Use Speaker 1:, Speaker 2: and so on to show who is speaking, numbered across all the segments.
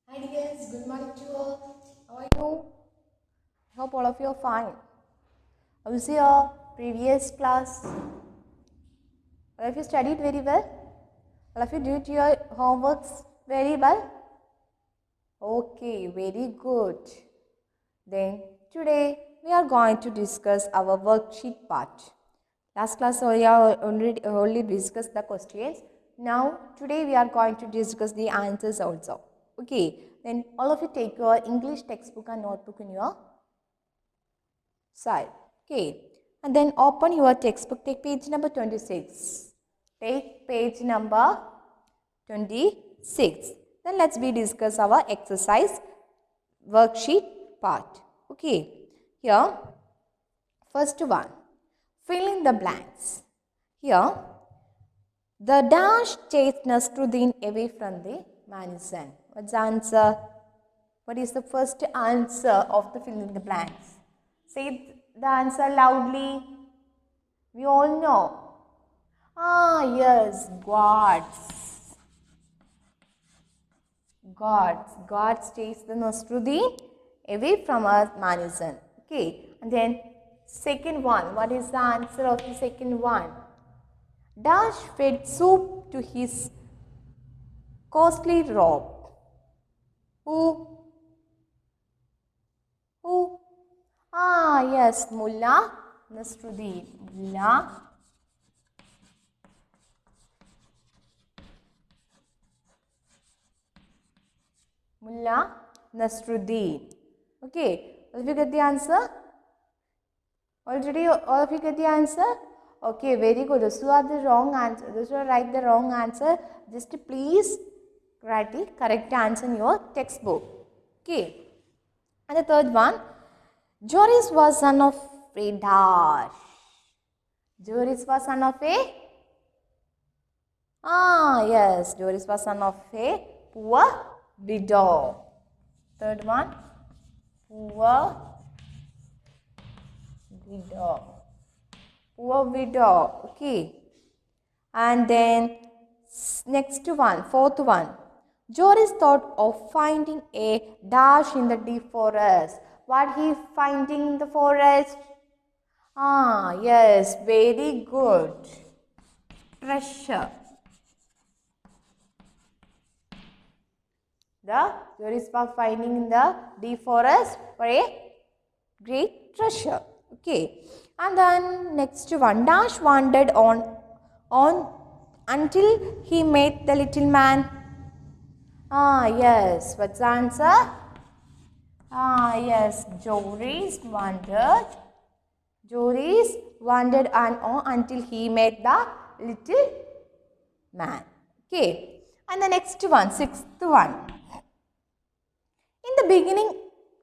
Speaker 1: Hi dears, good morning to all. How are you? I hope all of you are fine. How was your previous class? All of you studied very well? All of you did your homeworks very well? Okay, very good. Then today we are going to discuss our worksheet part. Last class we have only discussed the questions. Now today we are going to discuss the answers also. Okay, then all of you take your English textbook and notebook in your side. Okay, and then open your textbook. Take page number 26. Take page number 26. Then let's discuss our exercise worksheet part. Okay, here first one, fill in the blanks. Here, the dash chased Nasruddin away from the mansion. What's the answer? What is the first answer of the fill in the blanks? Say the answer loudly. We all know. Yes, gods. Gods chased the Nasruddin away from our mansion. Okay, and then second one. What is the answer of the second one? Dash fed soup to his costly robe. Who? Who? Yes, Mullah Nasruddin. Mullah Nasruddin. Okay, all of you get the answer? Already all of you get the answer? Okay, very good. Those who are the wrong answer, those who are write the wrong answer, just please write the correct answer in your textbook. Okay. And the third one, Joris was son of a dash. Joris was son of a? Yes, Joris was son of a poor widow. Third one, poor widow. Poor widow. Okay. And then next one, fourth one. Joris thought of finding a dash in the deep forest. What he finding in the forest? Yes, very good. Treasure. The Joris was finding in the deep forest for a great treasure. Okay. And then next one. Dash wandered on until he met the little man. Yes. What's the answer? Yes. Joris wandered on until he met the little man. Okay. And the next one, sixth one. In the beginning,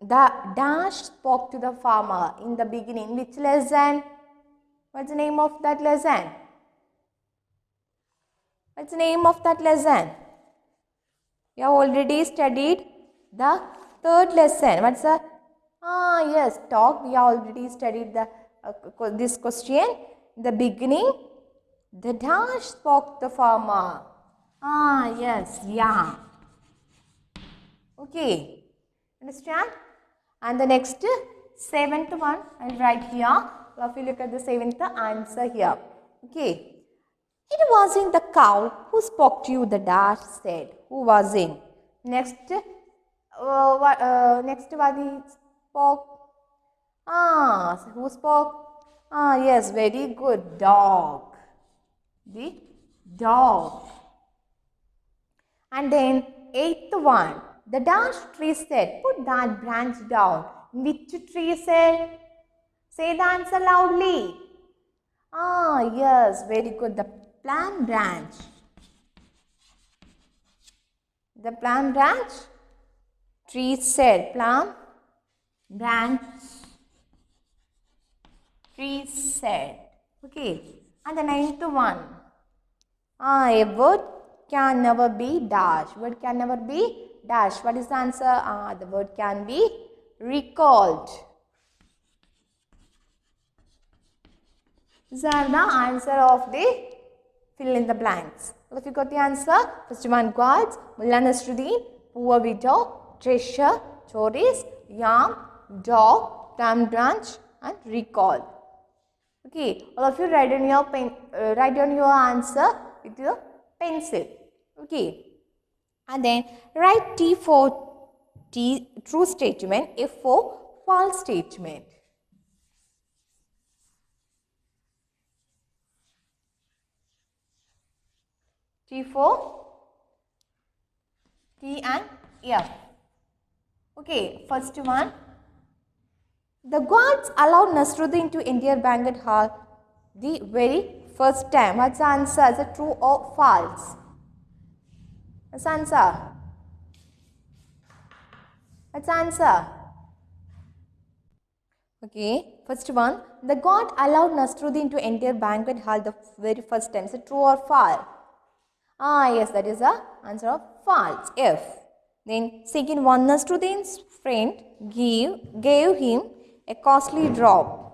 Speaker 1: the dash spoke to the farmer. In the beginning, which lesson? What's the name of that lesson? What's the name of that lesson? We have already studied the third lesson. What's the? Yes, talk. We have already studied this question. In the beginning, the dash spoke to the farmer. Yes, yeah. Okay. Understand? And the next seventh one, I'll write here. If you look at the seventh answer here. Okay. It wasn't the cow who spoke to you, the dash said. Who was in? Next, next what he spoke? Who spoke? Yes, very good. Dog. The dog. And then eighth one. The dash tree said, put that branch down. Which tree said? Say the answer loudly. Yes, very good. The plum branch. The plum branch. Tree said, plum branch. Tree said. Okay. And the ninth one. A word can never be dash. Word can never be dash. What is the answer? The word can be recalled. These are the answer of the fill in the blanks. Well, if you got the answer, first one gods, Mullah Nasruddin, poor widow, treasure, tourist, yam, dog, palm branch, and recall. Okay, all of you write down your write down your answer with your pencil. Okay, and then write T for true statement, F for false statement. T for T and F. Okay, first one. The guards allowed Nasruddin to enter banquet hall the very first time. What's the answer? Is it true or false? What's the answer? What's the answer? Okay, first one. The guard allowed Nasruddin to enter banquet hall the very first time. Is it true or false? Yes, that is the answer of false. F. Then second one. Nasruddin's friend gave him a costly robe.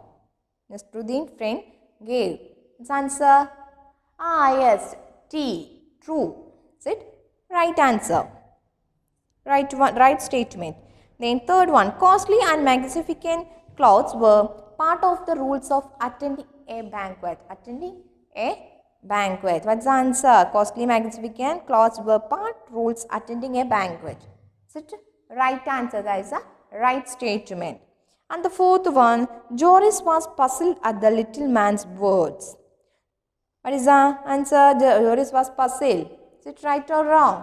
Speaker 1: Nasruddin's friend gave. Its answer? Yes, T. True. Is it? Right answer. Right statement. Then third one. Costly and magnificent clothes were part of the rules of attending a banquet. Attending a banquet. What's the answer? Costly, magnificent clothes were rules attending a banquet. Is it? Right answer. That is a right statement. And the fourth one, Joris was puzzled at the little man's words. What is the answer? Joris was puzzled. Is it right or wrong?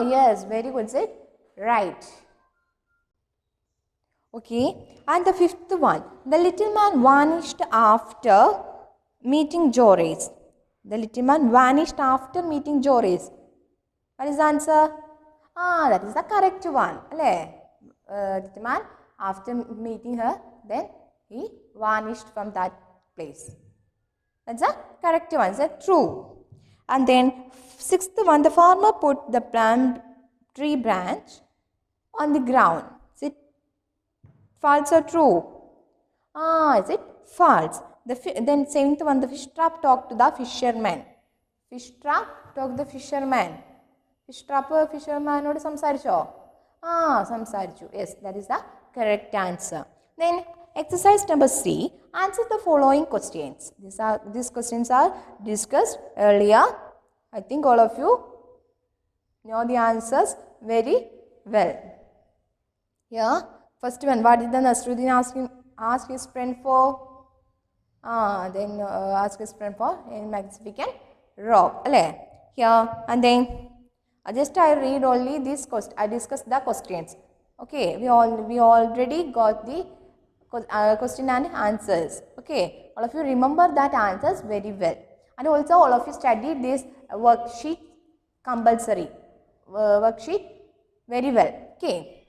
Speaker 1: Yes, very good. Is it right? Okay. And the fifth one, the little man vanished after meeting Joris. The little man vanished after meeting Joris. What is the answer? That is the correct one. Little man, after meeting her, then he vanished from that place. That's the correct one. Is that true? And then sixth one, the farmer put the palm tree branch on the ground. Is it false or true? Is it false? Then seventh one, the fish trap talked to the fisherman. Fish trap talked to the fisherman. Fish trap fisherman odu samsaricho? Samsarichu. Yes, that is the correct answer. Then exercise number C, answer the following questions. These questions are discussed earlier. I think all of you know the answers very well. Yeah. First one, what did the Nasruddin ask his friend for? Then ask his friend for a magnificent robe. Here and then just I read only this question. I discussed the questions. Okay, we already got the question and answers. Okay, all of you remember that answers very well. And also all of you studied this worksheet compulsory. Worksheet very well. Okay.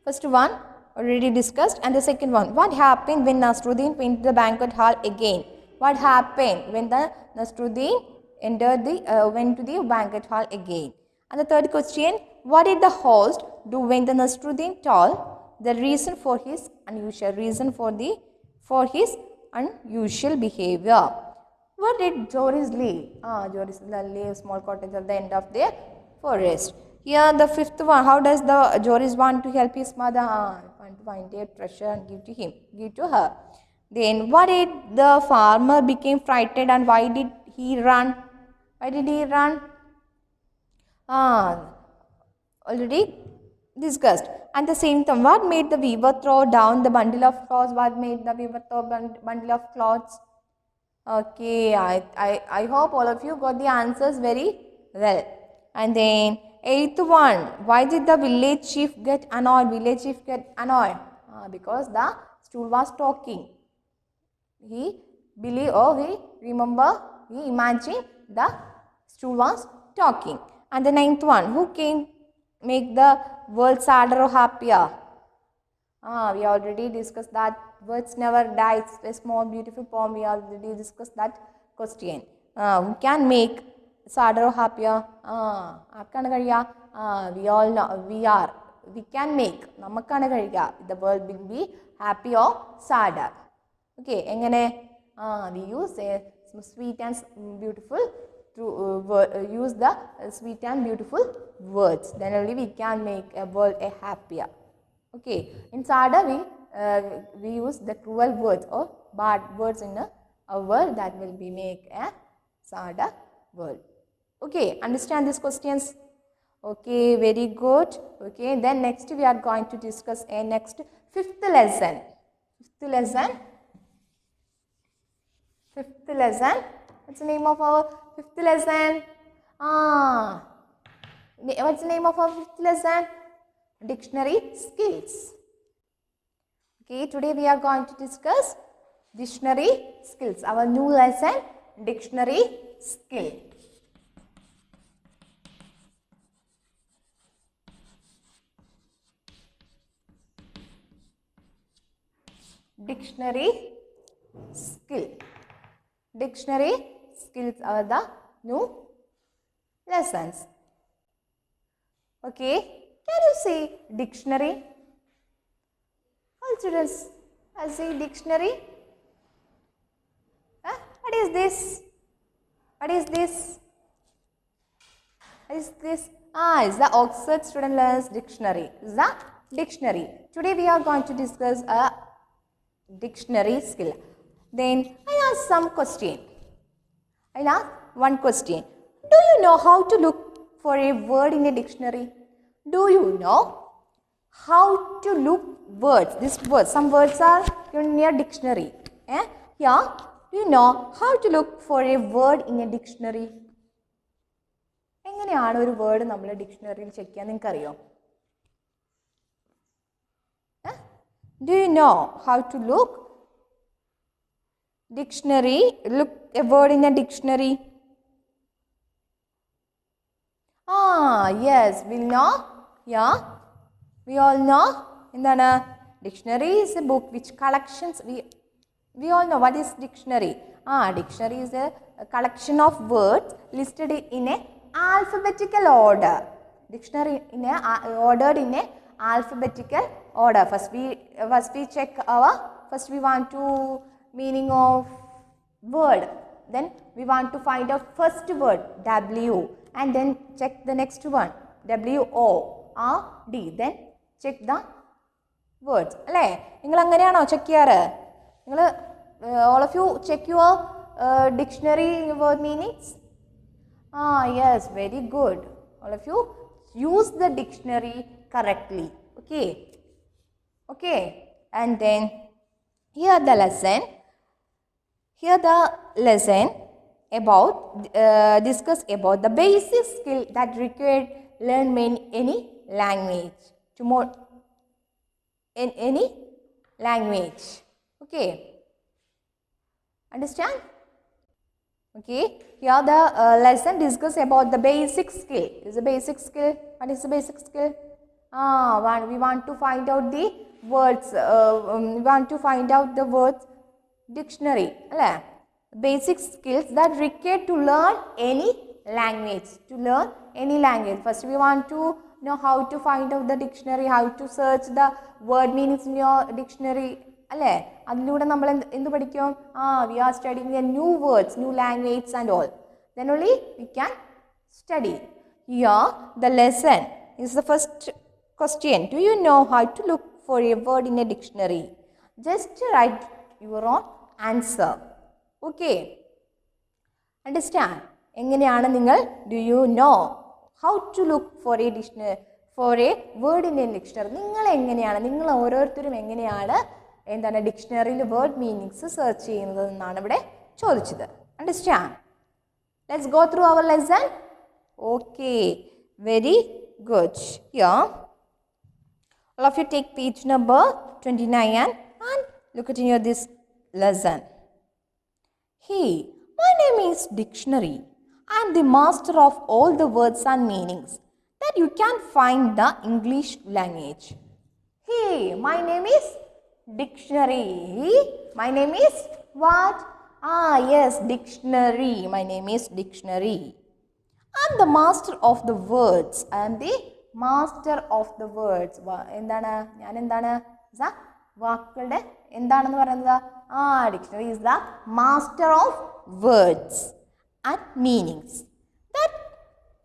Speaker 1: First one already discussed, and the second one, what happened when Nasruddin went to the banquet hall again? What happened when the Nasruddin went to the banquet hall again? And the third question, what did the host do when the Nasruddin told the reason for his unusual behavior? Where did Joris live? Joris live small cottage at the end of the forest. Here the fifth one, how does the Joris want to help his mother? Want to find a treasure and give to her. Then what did the farmer became frightened and why did he run? Why did he run? Already discussed. And the same time, what made the weaver throw down the bundle of clothes? What made the weaver throw bundle of clothes? Okay, I hope all of you got the answers very well. And then eighth one, why did the village chief get annoyed? Because the stool was talking. He imagined the stool was talking. And the ninth one, who came make the world sadder or happier? We already discussed that. Words never die. It's a small beautiful poem. We already discussed that question. Who can make sadder or happier? We all know. We can make. The world will be happy or sadder. Okay. We use a sweet and beautiful use the sweet and beautiful words. Then only we can make a world a happier. Okay. In Sada we use the cruel words or bad words in a world that will be make a Sada world. Okay. Understand these questions? Okay. Very good. Okay. Then next we are going to discuss a next fifth lesson. Fifth lesson. Fifth lesson. What's the name of our fifth lesson? What's the name of our fifth lesson? Dictionary skills. Okay, today we are going to discuss dictionary skills. Our new lesson, dictionary skill. Dictionary skill. Dictionary skills are the new lessons. Okay, can you say dictionary? All students, I say dictionary. What is this? What is this? What is this? It's the Oxford Student Learners Dictionary. It's the dictionary. Today we are going to discuss a dictionary skill. Then I ask some question. I ask one question. Do you know how to look for a word in a dictionary? Do you know how to look words? This word, some words are in a dictionary. Yeah. Do you know how to look for a word in a dictionary? എങ്ങനെയാണ് ഒരു word നമ്മൾ ഡിക്ഷണറിയിൽ check ചെയ്യാൻ നിങ്ങൾക്ക് അറിയോ? Do you know how to look dictionary? Look a word in a dictionary. Yes, we know. Yeah, we all know. Indana dictionary is a book which collections. We all know what is dictionary. Dictionary is a collection of words listed in a alphabetical order. Dictionary in a ordered in a alphabetical order. First we check our. First we want to meaning of word. Then we want to find out first word W, and then check the next one WORD. Then check the words. അല്ലേ നിങ്ങൾ അങ്ങനെയാണോ check ചെയ്യാറ്? നിങ്ങൾ all of you check your dictionary word meanings? Yes, very good. All of you use the dictionary correctly. Okay, and then here the lesson about discuss about the basic skill that required learn any language in any language. Okay, understand? Okay, here the lesson discuss about the basic skill. Is a basic skill. What is the basic skill? We want to find out the words. We want to find out the words dictionary. Basic skills that required to learn any language. To learn any language. First we want to know how to find out the dictionary, how to search the word meanings in your dictionary. അല്ലേ അതിലൂടെ നമ്മൾ എന്ത് പഠിക്കും? We are studying the new words, new language and all. Then only we can study. Here the lesson is the first question. Do you know how to look for a word in a dictionary? Just write your own answer. Okay, understand? എങ്ങനെയാണ് നിങ്ങൾ do you know how to look for a dictionary, for a word in a dictionary? നിങ്ങൾ എങ്ങനെയാണ്, നിങ്ങൾ ഓരോരുത്തരും എങ്ങനെയാണ് എന്താണ് ഡിക്ഷണറിയിൽ word meanings search ചെയ്യുന്നത് എന്നാണ് ഇവിടെ ചോദിച്ചത്. Understand? Let's go through our lesson. Okay, very good. Here all of you take page number 29 and look at in this lesson. Hey, my name is Dictionary. I am the master of all the words and meanings that you can find in the English language. Hey, my name is Dictionary. My name is what? Yes, Dictionary. My name is Dictionary. I am the master of the words. I am the master of the words. എന്താണ് ഞാൻ എന്താണ് വാക്കുകളുടെ എന്താണെന്ന് പറയുന്നത്? Dictionary is the master of words and meanings.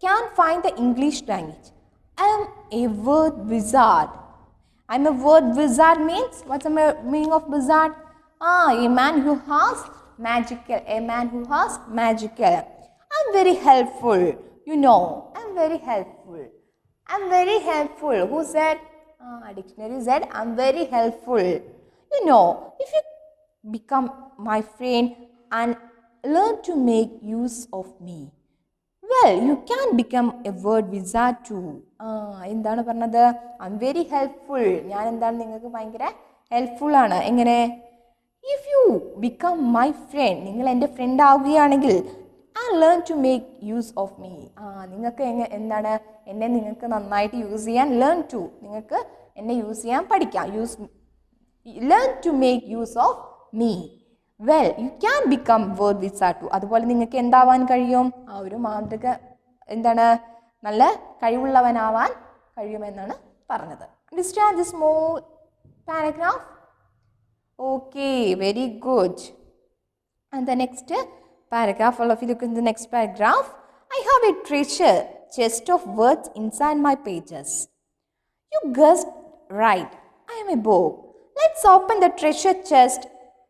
Speaker 1: can find the English language. I am a word wizard. I'm a word wizard means, what's the meaning of wizard? A man who has magical. A man who has magical. I'm very helpful. You know, I'm very helpful. I'm very helpful. Who said? Dictionary said, I'm very helpful. You know, if you become my friend and learn to make use of me, well, you can become a word wizard too. എന്താണ് പറഞ്ഞത്? I am very helpful. ഞാൻ എന്താണ് നിങ്ങൾക്ക് ഭയങ്കര helpful ആണ്. എങ്ങനെ? If you become my friend, നിങ്ങൾ എൻ്റെ ഫ്രണ്ട് ആവുകയാണെങ്കിൽ I learn to make use of me. നിങ്ങൾക്ക് എന്താണ് എന്നെ നിങ്ങൾക്ക് നന്നായിട്ട് യൂസ് ചെയ്യാൻ നിങ്ങൾക്ക് എന്നെ യൂസ് ചെയ്യാൻ പഠിക്കാം. Learn to make use of me. Well you can become word wizard too. അതുപോലെ നിങ്ങൾക്ക് എന്താവാൻ കഴിയും? ഒരു മാതൃക എന്താണ് നല്ല കഴിവുള്ളവനാവാൻ കഴിയുമെന്നാണ് പറഞ്ഞത്. Understand this small paragraph? Okay, very good. And the next paragraph, all of you look in the next paragraph. I have a treasure chest of words inside my pages. You guessed right, I am a book. Let's open the treasure chest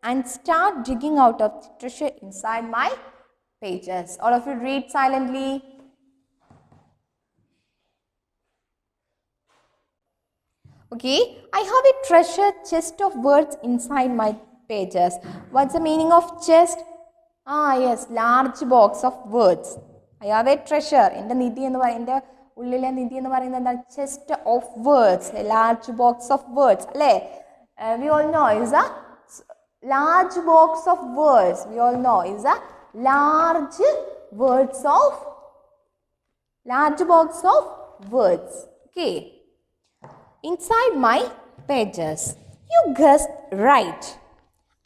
Speaker 1: and start digging out of the treasure inside my pages. All of you read silently. Okay, I have a treasure chest of words inside my pages. What's the meaning of chest? Yes, large box of words. I have a treasure. എൻ്റെ നിധി എന്ന് പറയുന്നത്, എൻ്റെ ഉള്ളിലെ നിധി എന്ന് പറയുന്നത് എന്താണ്? Chest of words, a large box of words അല്ലേ? We all know is a large box of words. We all know is a large words of large box of words. Okay, inside my pages. You guessed right,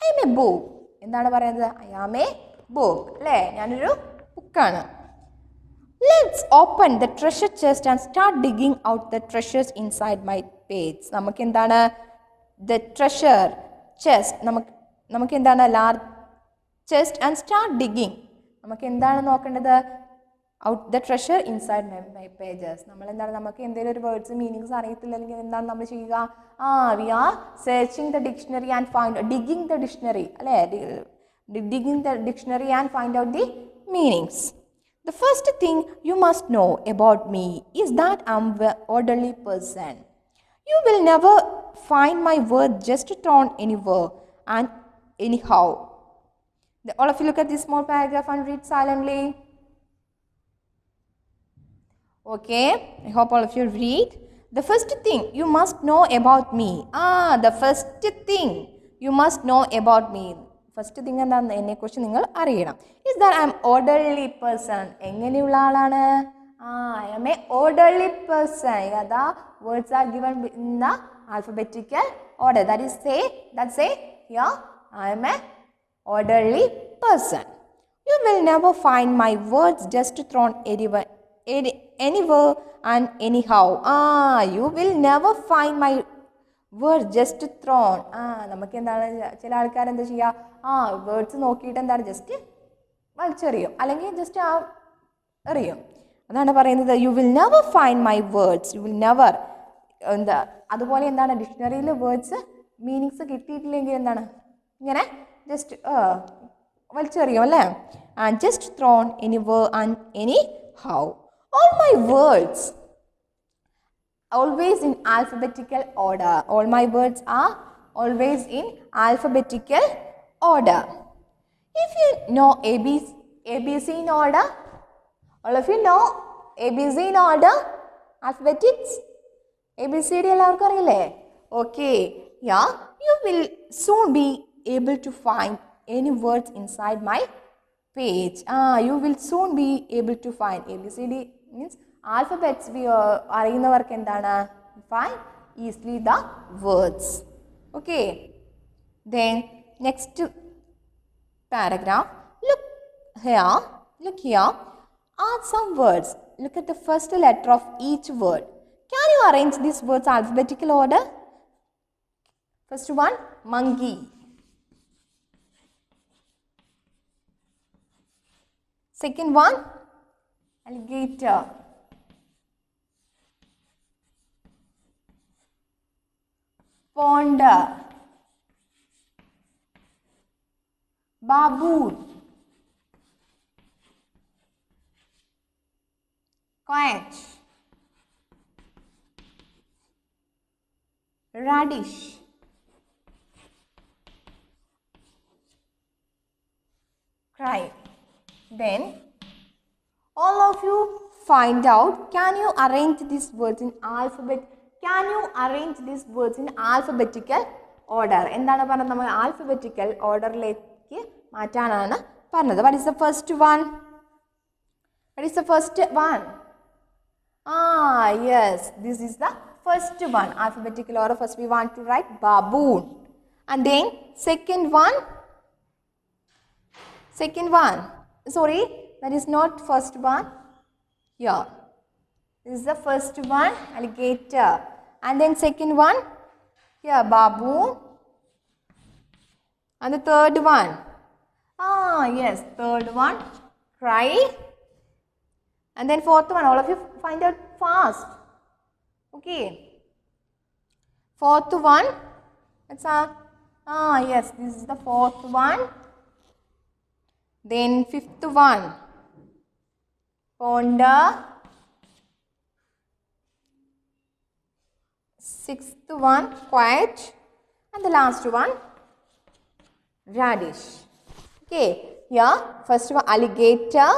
Speaker 1: I am a book. എന്താണ് പറയുന്നത്? I am a book അല്ലേ? ഞാനൊരു ബുക്കാണ്. Let's open the treasure chest and start digging out the treasures inside my page. നമുക്ക് എന്താണ് the treasure chest? നമുക്ക് എന്താണ് large chest and start digging. നമുക്ക് എന്താണ് നോക്കേണ്ടത്? Out the treasure inside my pages. നമ്മളെന്താണ്, നമുക്ക് എന്തെങ്കിലും ഒരു വേർഡ്സ് മീനിങ്സ് അറിയത്തില്ലെങ്കിൽ എന്താണ് നമ്മൾ ചെയ്യുക? We are searching the dictionary and find digging the dictionary അല്ലേ? Digging the dictionary and find out the meanings. The first thing you must know about me is that I am an orderly person. You will never find my word just thrown anywhere and anyhow. All of you look at this small paragraph and read silently. Okay, I hope all of you read. The first thing you must know about me. The first thing you must know about me. First thing എന്താണെന്ന് എന്നെക്കുറിച്ച് നിങ്ങൾ അറിയണം. Is that I M orderly person. എങ്ങനെയുള്ള ആളാണ്? I am A orderly person. The words are given in the alphabetical order. That's say here I am a orderly person. You will never find my words just thrown anywhere and anyhow. You will never find my word just thrown. നമുക്ക് എന്താണ്, ചില ആൾക്കാർ എന്താ ചെയ്യുക? Words നോക്കിയിട്ട് എന്താണ് just വലിച്ചെറിയും, അല്ലെങ്കിൽ just എറിയും. അതാണ് പറയുന്നത് you will never find my words. You will never എന്താ, അതുപോലെ എന്താണ് ഡിക്ഷണറിയിൽ വേർഡ്സ് മീനിങ്സ് കിട്ടിയിട്ടില്ലെങ്കിൽ എന്താണ് ഇങ്ങനെ ജസ്റ്റ് വലിച്ചെറിയും അല്ലേ? Just thrown anywhere and anyhow. All my words always in alphabetical order. All my words are always in alphabetical order. If you know ABC in order, all of you know ABC in order, alphabetics, ABCD എല്ലാവർക്കും അറിയില്ലേ? Okay, yeah, you will soon be able to find any words inside my page. You will soon be able to find ABCD means alphabets അറിയുന്നവർക്ക് എന്താണ്? Find easily the words. Okay, then next paragraph. Look here are some words. Look at the first letter of each word. Can you arrange these words alphabetical order? First one, monkey. Second one, alligator, pond, baboon, quiet, radish, cry. Then all of you find out, can you arrange these words in alphabet? Can you arrange these words in alphabetical order? എന്താണ് പറഞ്ഞത്? നമ്മൾ alphabetical orderലേക്ക് മാറ്റാനാണ് പറഞ്ഞത്. What is the first one? What is the first one? Yes, this is the first one. Alphabetical order. First we want to write baboon. And then second one. Sorry, that is not first one. Yeah. This is the first one, alligator. And then second one, here, baboon. And the third one. Yes, third one, cry. And then fourth one, all of you find out fast. Okay. Fourth one, it's yes, this is the fourth one. Then fifth one, ponder. Sixth one, quiet. And the last one, radish. Okay, here first one, alligator,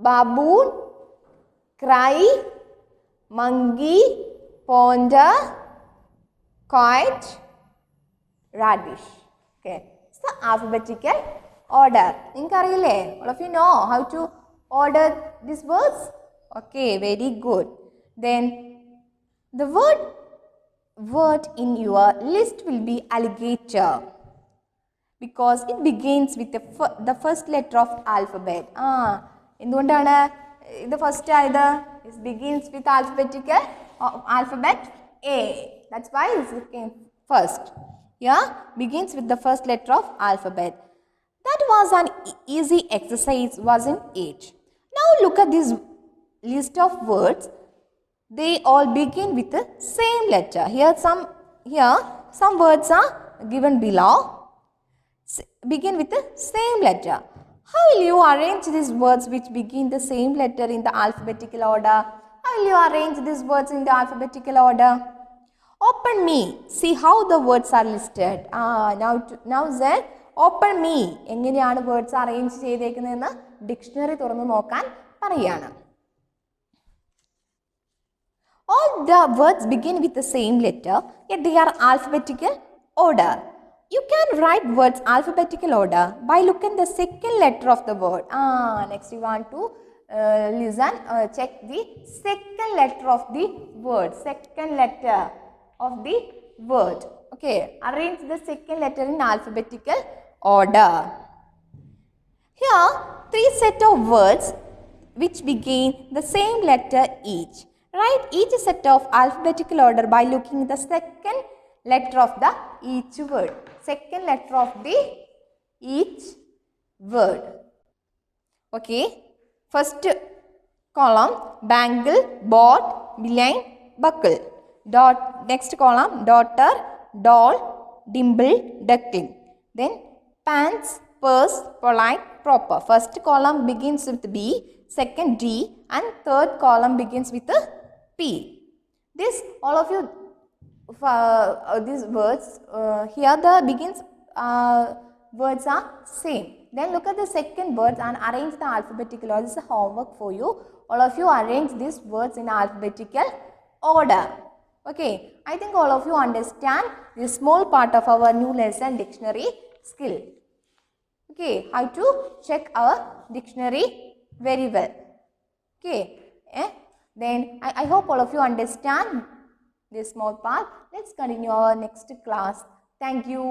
Speaker 1: baboon, cry, monkey, ponder, quiet, radish. Okay, it's the alphabetical order. All of you know how to order these words? Okay, very good. Then the word in your list will be alligator, because it begins with the first letter of alphabet. എന്തുകൊണ്ടാണ് ഇത് first ആയത്? It begins with alphabet A. That's why it came first. Yeah, begins with the first letter of alphabet. That was an easy exercise, wasn't it? Now look at this list of words. They all begin with the same letter. Here some words are given below. Begin with the same letter. How will you arrange these words which begin the same letter in the alphabetical order? How will you arrange these words in the alphabetical order? Open me. See how the words are listed. Now Zen, open me. എങ്ങനെയാണ് words arrange ചെയ്തേക്കുന്നതെന്ന് dictionary തുറന്നു നോക്കാൻ പറയാണ്. All the words begin with the same letter, yet they are alphabetical order. You can write words alphabetical order by looking at the second letter of the word. Next you want to listen, check the second letter of the word. Second letter of the word. Okay, arrange the second letter in alphabetical order. Here, 3 set of words which begin the same letter each. Write each set of alphabetical order by looking at the second letter of the each word. Second letter of the each word. Okay. First column, bangle, board, beeline, buckle. Next column, daughter, doll, dimple, duckling. Then pants, purse, polite, proper. First column begins with B, second D, and third column begins with a P. This, all of you, these words, here the begins words are same. Then look at the second words and arrange the alphabetical order. This is a homework for you. All of you arrange these words in alphabetical order. Okay, I think all of you understand this small part of our new lesson, dictionary skill. Okay, how to check our dictionary very well. Okay, then I hope all of you understand this small part. Let's continue our next class. Thank you.